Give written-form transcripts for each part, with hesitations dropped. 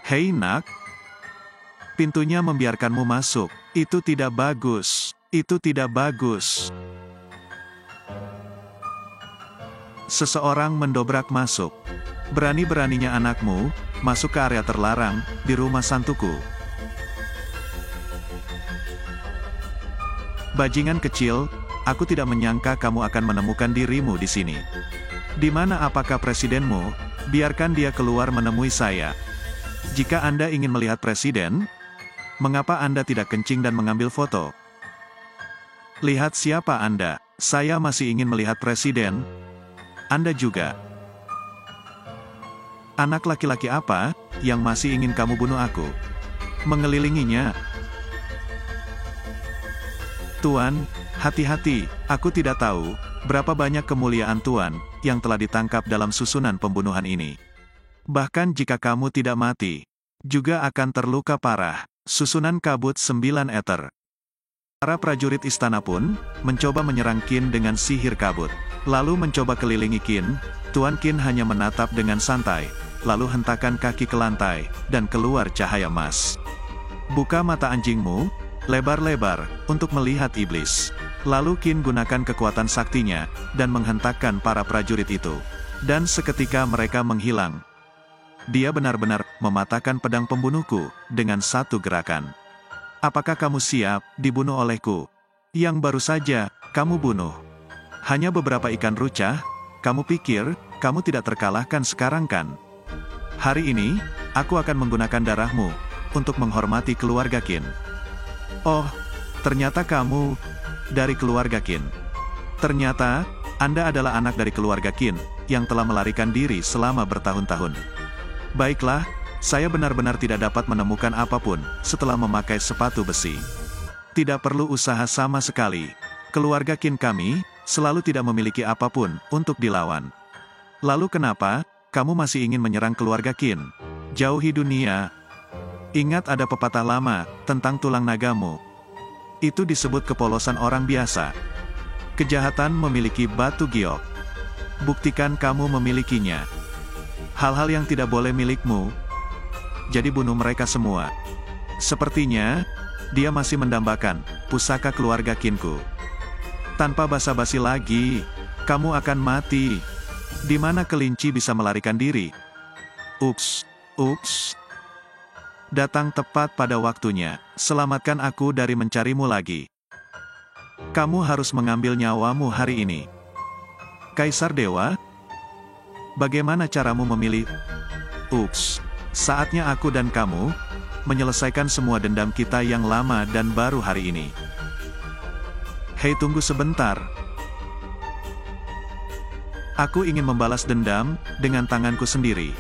Hei nak, pintunya membiarkanmu masuk. Itu tidak bagus. Itu tidak bagus. Seseorang mendobrak masuk. Berani-beraninya anakmu masuk ke area terlarang di rumah santuku. Bajingan kecil, aku tidak menyangka kamu akan menemukan dirimu di sini. Di mana apakah presidenmu? Biarkan dia keluar menemui saya. Jika Anda ingin melihat presiden, mengapa Anda tidak kencing dan mengambil foto? Lihat siapa Anda. Saya masih ingin melihat presiden. Anda juga. Anak laki-laki apa yang masih ingin kamu bunuh aku? Mengelilinginya. Tuan, hati-hati, aku tidak tahu berapa banyak kemuliaan Tuan yang telah ditangkap dalam susunan pembunuhan ini. Bahkan jika kamu tidak mati, juga akan terluka parah. Susunan kabut 9 Ether. Para prajurit istana pun mencoba menyerang Qin dengan sihir kabut. Lalu mencoba kelilingi Qin. Tuan Qin hanya menatap dengan santai, lalu hentakkan kaki ke lantai, dan keluar cahaya emas. Buka mata anjingmu lebar-lebar untuk melihat iblis. Lalu Qin gunakan kekuatan saktinya dan menghentakkan para prajurit itu. Dan seketika mereka menghilang. Dia benar-benar mematahkan pedang pembunuhku dengan satu gerakan. Apakah kamu siap dibunuh olehku? Yang baru saja kamu bunuh. Hanya beberapa ikan rucah. Kamu pikir kamu tidak terkalahkan sekarang kan? Hari ini aku akan menggunakan darahmu untuk menghormati keluarga Qin. Oh, ternyata kamu dari keluarga Qin. Ternyata Anda adalah anak dari keluarga Qin yang telah melarikan diri selama bertahun-tahun. Baiklah, saya benar-benar tidak dapat menemukan apapun setelah memakai sepatu besi. Tidak perlu usaha sama sekali. Keluarga Qin kami selalu tidak memiliki apapun untuk dilawan. Lalu kenapa kamu masih ingin menyerang keluarga Qin? Jauhi dunia. Ingat ada pepatah lama tentang tulang nagamu. Itu disebut kepolosan orang biasa. Kejahatan memiliki batu giok. Buktikan kamu memilikinya. Hal-hal yang tidak boleh milikmu, jadi bunuh mereka semua. Sepertinya, dia masih mendambakan pusaka keluarga Qinku. Tanpa basa-basi lagi, kamu akan mati. Di mana kelinci bisa melarikan diri? Ups, ups. Datang tepat pada waktunya. Selamatkan aku dari mencarimu lagi. Kamu harus mengambil nyawamu hari ini. Kaisar Dewa, bagaimana caramu memilih? Ups. Saatnya aku dan kamu menyelesaikan semua dendam kita yang lama dan baru hari ini. Hei, tunggu sebentar. Aku ingin membalas dendam dengan tanganku sendiri.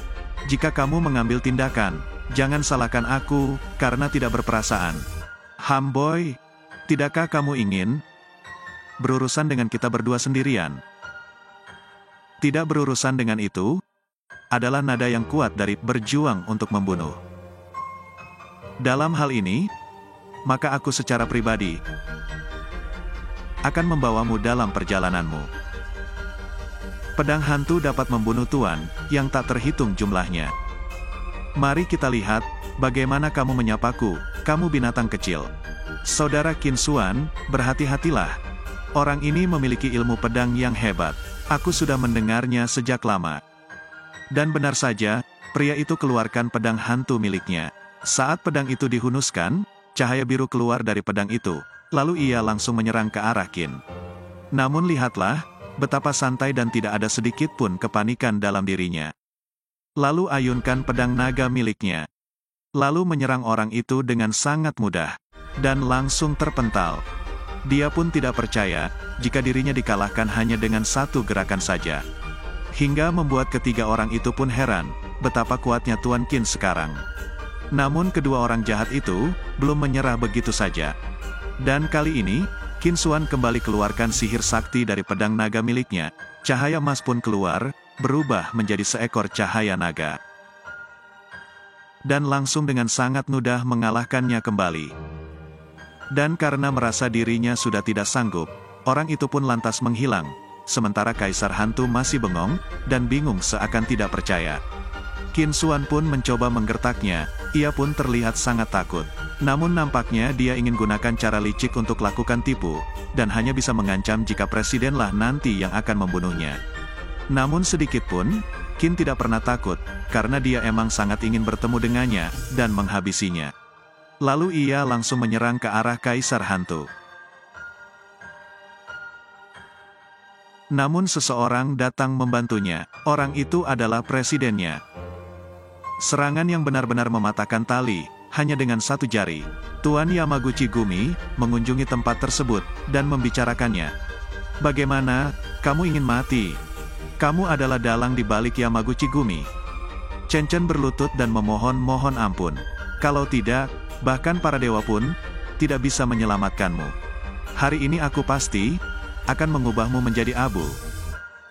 Jika kamu mengambil tindakan, jangan salahkan aku karena tidak berperasaan. Hamboy, tidakkah kamu ingin berurusan dengan kita berdua sendirian? Tidak berurusan dengan itu adalah nada yang kuat dari berjuang untuk membunuh. Dalam hal ini, maka aku secara pribadi akan membawamu dalam perjalananmu. Pedang hantu dapat membunuh tuan yang tak terhitung jumlahnya. Mari kita lihat bagaimana kamu menyapaku, kamu binatang kecil. Saudara Qin Xuan, berhati-hatilah. Orang ini memiliki ilmu pedang yang hebat. Aku sudah mendengarnya sejak lama. Dan benar saja, pria itu keluarkan pedang hantu miliknya. Saat pedang itu dihunuskan, cahaya biru keluar dari pedang itu, lalu ia langsung menyerang ke arah Qin. Namun lihatlah, betapa santai dan tidak ada sedikit pun kepanikan dalam dirinya. Lalu ayunkan pedang naga miliknya. Lalu menyerang orang itu dengan sangat mudah. Dan langsung terpental. Dia pun tidak percaya, jika dirinya dikalahkan hanya dengan satu gerakan saja. Hingga membuat ketiga orang itu pun heran, betapa kuatnya Tuan Qin sekarang. Namun kedua orang jahat itu, belum menyerah begitu saja. Dan kali ini, Qin Xuan kembali keluarkan sihir sakti dari pedang naga miliknya. Cahaya emas pun keluar, berubah menjadi seekor cahaya naga. Dan langsung dengan sangat mudah mengalahkannya kembali. Dan karena merasa dirinya sudah tidak sanggup, orang itu pun lantas menghilang. Sementara Kaisar Hantu masih bengong, dan bingung seakan tidak percaya. Qin Xuan pun mencoba menggertaknya, Ia pun terlihat sangat takut. Namun nampaknya dia ingin gunakan cara licik untuk lakukan tipu, dan hanya bisa mengancam jika presidenlah nanti yang akan membunuhnya. Namun sedikit pun, Qin tidak pernah takut, karena dia emang sangat ingin bertemu dengannya, dan menghabisinya. Lalu ia langsung menyerang ke arah Kaisar Hantu. Namun seseorang datang membantunya. Orang itu adalah presidennya. Serangan yang benar-benar mematahkan tali, hanya dengan satu jari. Tuan Yamaguchi Gumi mengunjungi tempat tersebut, dan membicarakannya. Bagaimana, kamu ingin mati? Kamu adalah dalang di balik Yamaguchi Gumi. Chen Chen berlutut dan memohon ampun. Kalau tidak, bahkan para dewa pun tidak bisa menyelamatkanmu. Hari ini aku pasti akan mengubahmu menjadi abu.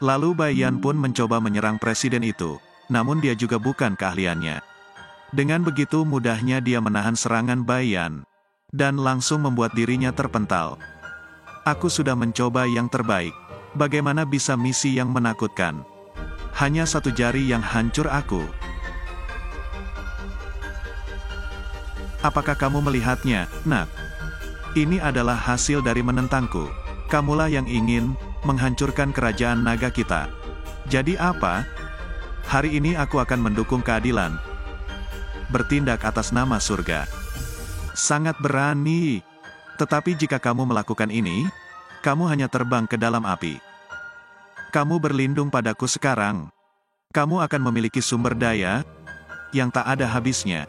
Lalu Bai Yan pun mencoba menyerang presiden itu, namun dia juga bukan keahliannya. Dengan begitu mudahnya dia menahan serangan Bai Yan, dan langsung membuat dirinya terpental. Aku sudah mencoba yang terbaik. Bagaimana bisa misi yang menakutkan? Hanya satu jari yang hancur aku. Apakah kamu melihatnya, nak? Ini adalah hasil dari menentangku. Kamulah yang ingin menghancurkan kerajaan naga kita. Jadi apa? Hari ini aku akan mendukung keadilan. Bertindak atas nama surga. Sangat berani. Tetapi jika kamu melakukan ini, kamu hanya terbang ke dalam api. Kamu berlindung padaku sekarang. Kamu akan memiliki sumber daya yang tak ada habisnya.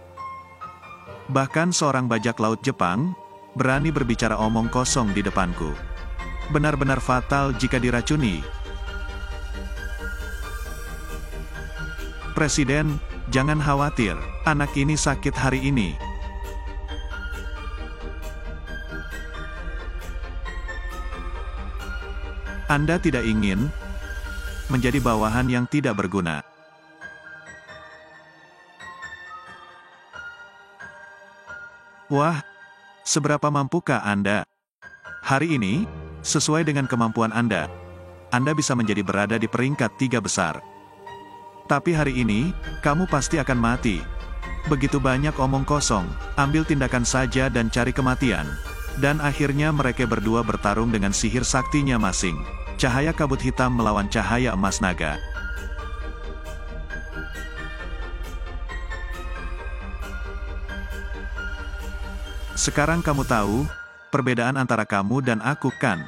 Bahkan seorang bajak laut Jepang berani berbicara omong kosong di depanku. Benar-benar fatal jika diracuni. Presiden, jangan khawatir, anak ini sakit hari ini. Anda tidak ingin menjadi bawahan yang tidak berguna. Wah, seberapa mampukah Anda? Hari ini, sesuai dengan kemampuan Anda bisa menjadi berada di peringkat 3 besar. Tapi hari ini, kamu pasti akan mati. Begitu banyak omong kosong, ambil tindakan saja dan cari kematian. Dan akhirnya mereka berdua bertarung dengan sihir saktinya masing. Cahaya kabut hitam melawan cahaya emas naga. Sekarang kamu tahu perbedaan antara kamu dan aku kan?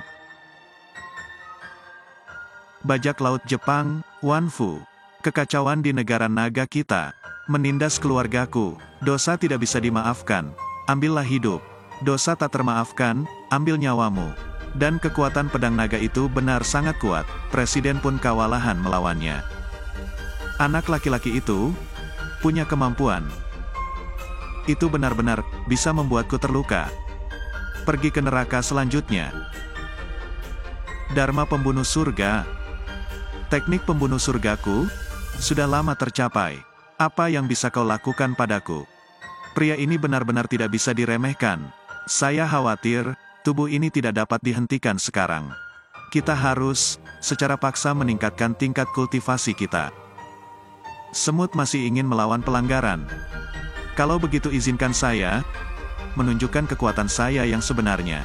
Bajak laut Jepang, Wan Fu. Kekacauan di negara naga kita. Menindas keluargaku. Dosa tidak bisa dimaafkan. Ambillah hidup. Dosa tak termaafkan, ambil nyawamu. Dan kekuatan pedang naga itu benar sangat kuat. Presiden pun kewalahan melawannya. Anak laki-laki itu punya kemampuan. Itu benar-benar bisa membuatku terluka. Pergi ke neraka selanjutnya. Dharma pembunuh surga. Teknik pembunuh surgaku sudah lama tercapai. Apa yang bisa kau lakukan padaku? Pria ini benar-benar tidak bisa diremehkan. Saya khawatir tubuh ini tidak dapat dihentikan sekarang. Kita harus secara paksa meningkatkan tingkat kultivasi kita. Semut masih ingin melawan pelanggaran. Kalau begitu izinkan saya menunjukkan kekuatan saya yang sebenarnya.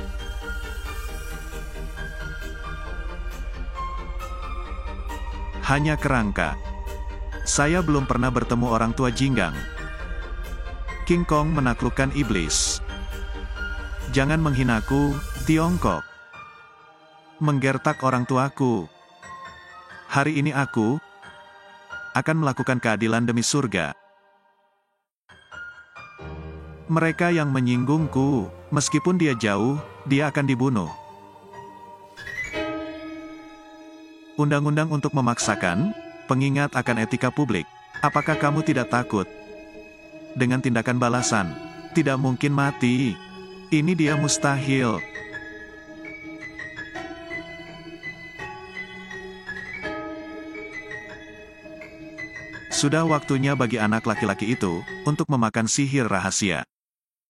Hanya kerangka. Saya belum pernah bertemu orang tua Jinggang. King Kong menaklukkan iblis. Jangan menghinaku, Tiongkok. Menggertak orang tuaku. Hari ini aku akan melakukan keadilan demi surga. Mereka yang menyinggungku, meskipun dia jauh, dia akan dibunuh. Undang-undang untuk memaksakan, pengingat akan etika publik. Apakah kamu tidak takut? Dengan tindakan balasan, tidak mungkin mati. Ini dia mustahil. Sudah waktunya bagi anak laki-laki itu, untuk memakan sihir rahasia.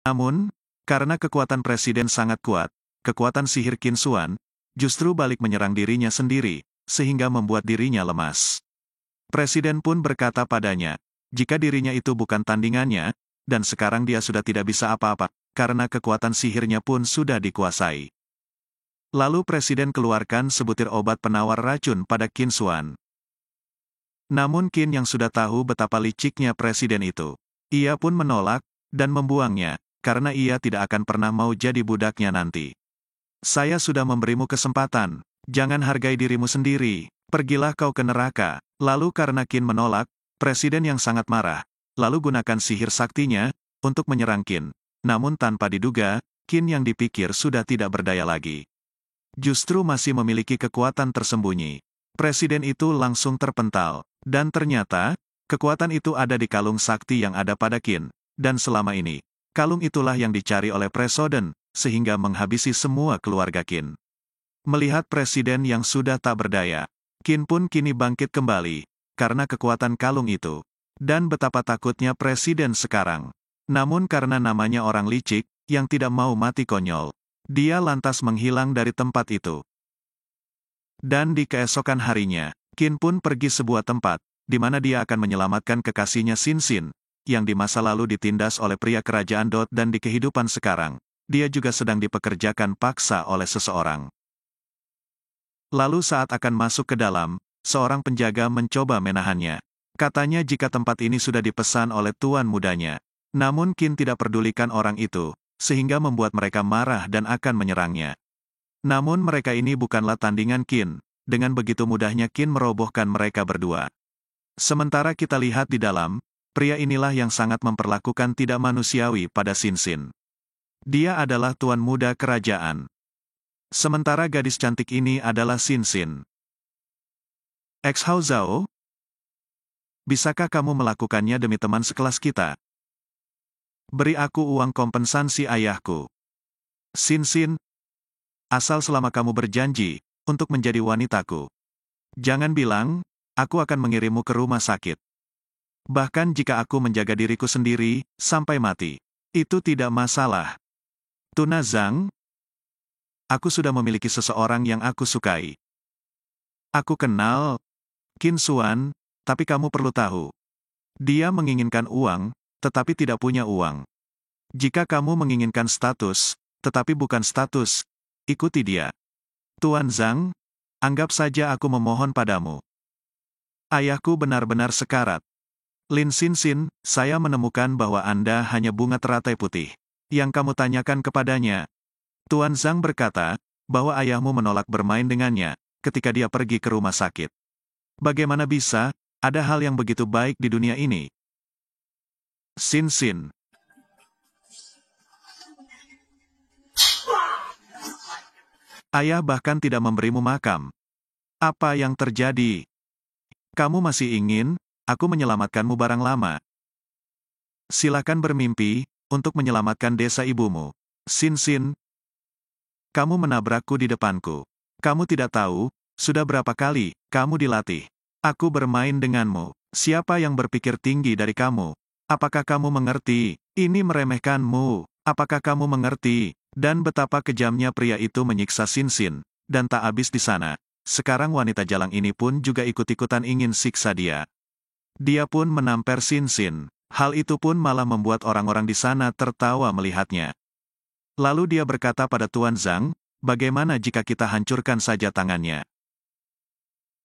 Namun, karena kekuatan presiden sangat kuat, kekuatan sihir Qin Xuan, justru balik menyerang dirinya sendiri, sehingga membuat dirinya lemas. Presiden pun berkata padanya, jika dirinya itu bukan tandingannya, dan sekarang dia sudah tidak bisa apa-apa, karena kekuatan sihirnya pun sudah dikuasai. Lalu Presiden keluarkan sebutir obat penawar racun pada Qin Xuan. Namun Qin yang sudah tahu betapa liciknya Presiden itu, ia pun menolak, dan membuangnya, karena ia tidak akan pernah mau jadi budaknya nanti. Saya sudah memberimu kesempatan, jangan hargai dirimu sendiri, pergilah kau ke neraka. Lalu karena Qin menolak, Presiden yang sangat marah, lalu gunakan sihir saktinya, untuk menyerang Qin. Namun tanpa diduga, Qin yang dipikir sudah tidak berdaya lagi, justru masih memiliki kekuatan tersembunyi. Presiden itu langsung terpental, dan ternyata, kekuatan itu ada di kalung sakti yang ada pada Qin, dan selama ini, kalung itulah yang dicari oleh Presiden, sehingga menghabisi semua keluarga Qin. Melihat Presiden yang sudah tak berdaya, Qin pun kini bangkit kembali, karena kekuatan kalung itu. Dan betapa takutnya Presiden sekarang. Namun karena namanya orang licik, yang tidak mau mati konyol, dia lantas menghilang dari tempat itu. Dan di keesokan harinya, Qin pun pergi sebuah tempat, di mana dia akan menyelamatkan kekasihnya Xin Xin, yang di masa lalu ditindas oleh pria kerajaan Dot dan di kehidupan sekarang, dia juga sedang dipekerjakan paksa oleh seseorang. Lalu saat akan masuk ke dalam, seorang penjaga mencoba menahannya. Katanya jika tempat ini sudah dipesan oleh tuan mudanya. Namun Qin tidak pedulikan orang itu, sehingga membuat mereka marah dan akan menyerangnya. Namun mereka ini bukanlah tandingan Qin, dengan begitu mudahnya Qin merobohkan mereka berdua. Sementara kita lihat di dalam, pria inilah yang sangat memperlakukan tidak manusiawi pada Xin Xin. Dia adalah tuan muda kerajaan. Sementara gadis cantik ini adalah Xin Xin. Hao Zhao, bisakah kamu melakukannya demi teman sekelas kita? Beri aku uang kompensasi ayahku. Xin Xin, asal selama kamu berjanji untuk menjadi wanitaku. Jangan bilang, aku akan mengirimmu ke rumah sakit. Bahkan jika aku menjaga diriku sendiri, sampai mati, itu tidak masalah. Tuna Zhang, aku sudah memiliki seseorang yang aku sukai. Aku kenal Qin Xuan, tapi kamu perlu tahu. Dia menginginkan uang, tetapi tidak punya uang. Jika kamu menginginkan status, tetapi bukan status, ikuti dia. Tuan Zhang, anggap saja aku memohon padamu. Ayahku benar-benar sekarat. Lin Xin Xin, saya menemukan bahwa Anda hanya bunga teratai putih. Yang kamu tanyakan kepadanya. Tuan Zhang berkata, bahwa ayahmu menolak bermain dengannya, ketika dia pergi ke rumah sakit. Bagaimana bisa, ada hal yang begitu baik di dunia ini? Xin Xin. Ayah bahkan tidak memberimu makam. Apa yang terjadi? Kamu masih ingin, aku menyelamatkanmu barang lama. Silakan bermimpi, untuk menyelamatkan desa ibumu. Xin Xin. Kamu menabrakku di depanku. Kamu tidak tahu, sudah berapa kali, kamu dilatih. Aku bermain denganmu. Siapa yang berpikir tinggi dari kamu? Apakah kamu mengerti? Ini meremehkanmu. Apakah kamu mengerti? Dan betapa kejamnya pria itu menyiksa Xin Xin. Dan tak habis di sana. Sekarang wanita jalang ini pun juga ikut-ikutan ingin siksa dia. Dia pun menampar Xin Xin. Hal itu pun malah membuat orang-orang di sana tertawa melihatnya. Lalu dia berkata pada Tuan Zhang, bagaimana jika kita hancurkan saja tangannya?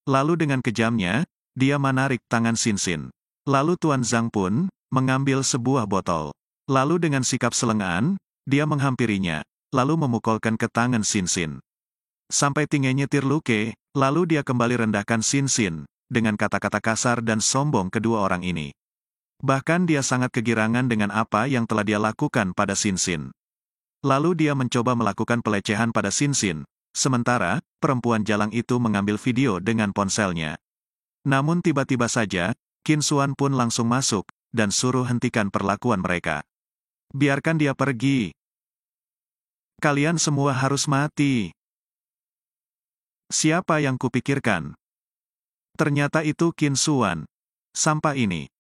Lalu dengan kejamnya, dia menarik tangan Xin Xin. Lalu Tuan Zhang pun mengambil sebuah botol. Lalu dengan sikap selengean, dia menghampirinya, lalu memukulkan ke tangan Xin Xin. Sampai tingginya terluka, lalu dia kembali rendahkan Xin Xin, dengan kata-kata kasar dan sombong kedua orang ini. Bahkan dia sangat kegirangan dengan apa yang telah dia lakukan pada Xin Xin. Lalu dia mencoba melakukan pelecehan pada Xin Xin. Sementara, perempuan jalang itu mengambil video dengan ponselnya. Namun tiba-tiba saja, Qin Xuan pun langsung masuk, dan suruh hentikan perlakuan mereka. Biarkan dia pergi. Kalian semua harus mati. Siapa yang kupikirkan? Ternyata itu Qin Xuan. Sampah ini.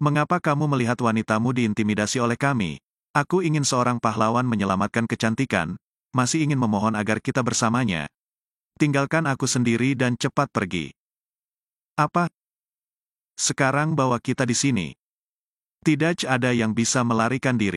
Mengapa kamu melihat wanitamu diintimidasi oleh kami? Aku ingin seorang pahlawan menyelamatkan kecantikan, masih ingin memohon agar kita bersamanya. Tinggalkan aku sendiri dan cepat pergi. Apa? Sekarang bawa kita di sini. Tidak ada yang bisa melarikan diri.